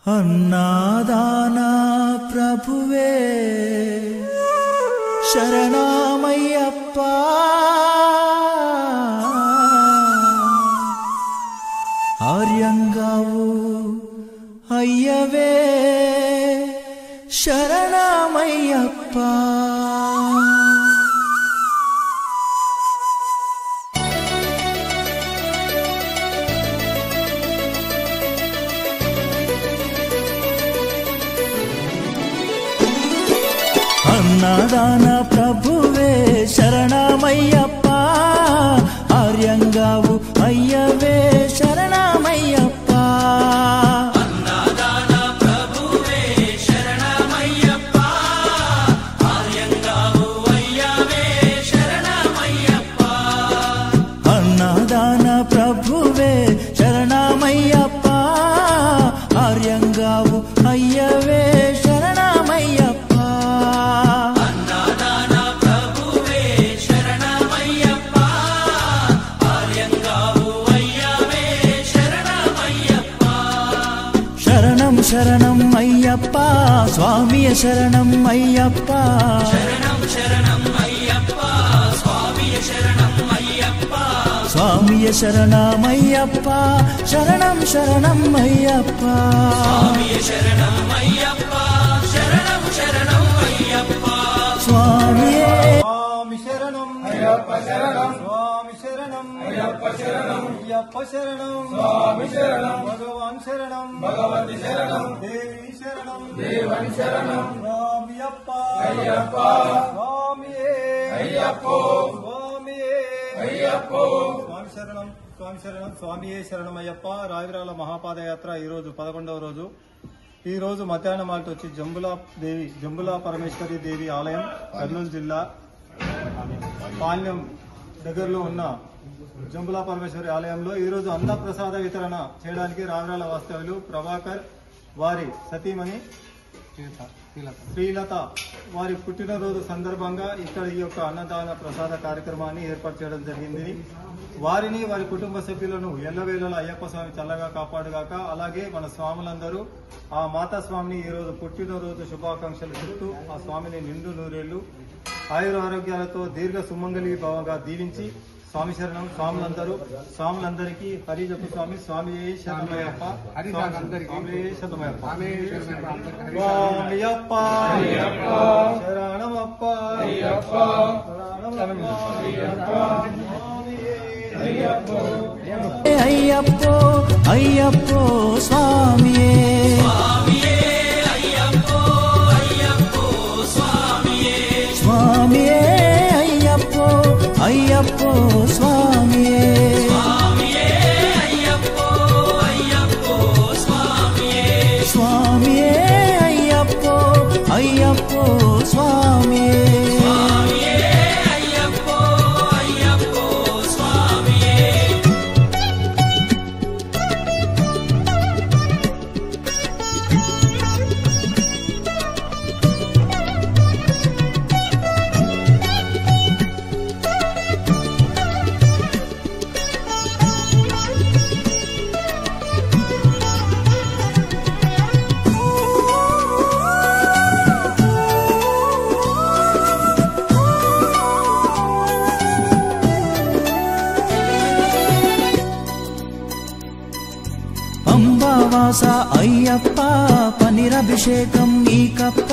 अन्नादाना प्रभुवे शरणमय्यप्पा आर्यंगावु अय्यवे शरणमय्यप्पा अन्नदान प्रभुवे शरणमय्यप्पा आर्यंगावु अय्यवे शरणमय्यप्पा अन्नदान प्रभुवे शरणमय्यप्पा आर्यंगावु अय्यवे शरणमय्यप्पा अन्नदान प्रभुवे शरणमय्यप्पा आर्यंगावु अय्यवे शरणं अय्यप्पा स्वामी शरणं अय्यप्पा शरणं अय्यप्पा स्वामी शरणं अय्यप्पा स्वामी शरणं अय्यप्पा शरणं अय्यप्पा स्वामी शरणं अय्यप्पा शरणं अय्यप्पा स्वामी शरणं अय्यप्पा शरणं स्वामी शरणं अय्यप्पा शरणं अय्यप्पा शरणं स्वामी शरणं भगवान शरणं भगवती शरणं देवी शरणं देवनी शरणं स्वामीयप्पा अय्यप्पा स्वामी अय्यप्पो स्वामी अय्यप्पो स्वामी शरणं स्वामी शरणं अय्यप्पा రావిరాల మహాపాదయాత్ర ఈ రోజు 11వ రోజు ఈ రోజు మధ్యాహ్నం మాట వచ్చి జంబులా పరమేశ్వరి దేవి ఆలయం కర్నూలు జిల్లా పాల్యం దగ్గరలో ఉన్న జంబులా పరమేశ్వరి ఆలయంలో ఈరోజు అన్నప్రసాద వితరణ చేయడానికి రావిరాల వాస్తవ్యులు ప్రభాకర్ వారి సతీమణి శ్రీలత వారి పుట్టినరోజు సందర్భంగా ఇక్కడ ఈ యొక్క అన్నదాన ప్రసాద కార్యక్రమాన్ని ఏర్పాటు చేయడం జరిగింది. వారిని వారి కుటుంబ సభ్యులను ఎల్లవేళలా అయ్యప్ప స్వామి చల్లగా కాపాడుగాక. అలాగే మన స్వాములందరూ ఆ మాతా స్వామిని ఈ రోజు పుట్టినరోజు శుభాకాంక్షలు చెప్తూ ఆ స్వామిని నిండు నూరేళ్లు ఆయుర ఆరోగ్యాలతో దీర్ఘ సుమంగళి భావంగా దీవించి స్వామి శరణం స్వాములందరికీ హరి జపు స్వామి స్వామి శరణమయ్యప్ప స్వామి శరణమయ్యప్ప స్వామియప్ప శరణమప్ప అయ్యప్పో అయ్యప్పో స్వామియే स्वामिये अय्यप्पो अय्यप्पो स्वामिये स्वामिये अय्यप्पो अय्यप्पो स्वामिये అంబావాస అయ్యప్ప పనిరభిషేకం నీకప్ప